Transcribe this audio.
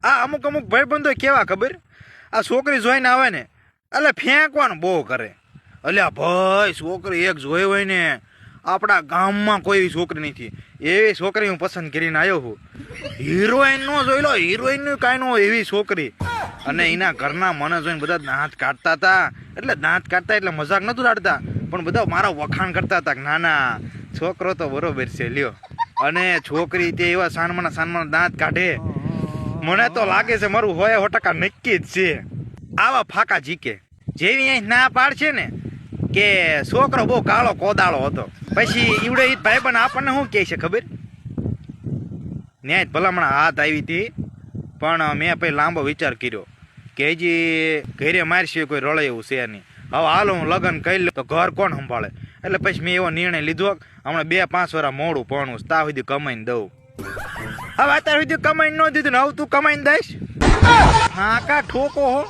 આ અમુક અમુક ભાઈબંધો કેવા ખબર, આ છોકરી જોઈને આવે ને એટલે ફેંકવાનું બહુ કરે. અલ્યા ભાઈ છોકરી એક જોઈ હોય ને, આપણા ગામમાં કોઈ એવી છોકરી નથી, એવી છોકરી હું પસંદ કરીને આવ્યો છું. હિરોઈન નો જોઈ લો, હિરોઈન નું કાંઈ નો એવી છોકરી. અને એના ઘરના મને જોઈને બધા દાંત કાઢતા હતા. એટલે દાંત કાઢતા એટલે મજાક નતું લાડતા, પણ બધા મારા વખાણ કરતા હતા કે ના ના છોકરો તો બરોબર છે લ્યો. અને છોકરી તે એવા સાનમાં દાંત કાઢે, મને તો લાગે છે મારું 100% નક્કી જ છે. આવા ફાકા જીકે જેવી અહીં ના પાડશે ને કે છોકરો બહુ કાળો કોદાળો હતો, પછી ઈવડે ઈ ભાઈબંધ આપણને શું કહે છે ખબર, ન્યાય ભલામણ હાથ આવી હતી, પણ મેં પછી લાંબો વિચાર કર્યો કે હજી ઘરે મારશે કોઈ રળે એવું છે નહીં. હવે હાલો હું લગ્ન કરી લઉં તો ઘર કોણ સંભાળે, એટલે પછી મેં એવો નિર્ણય લીધો હમણાં 2-5 વર્ષ મોડું ભણવું, ત્યાં સુધી કમાઈને દઉં. હવે અત્યાર સુધી કમાઈને ન દીધું ને હવે તું કમાઈને દઈશ? હા કા ઠોકો હો.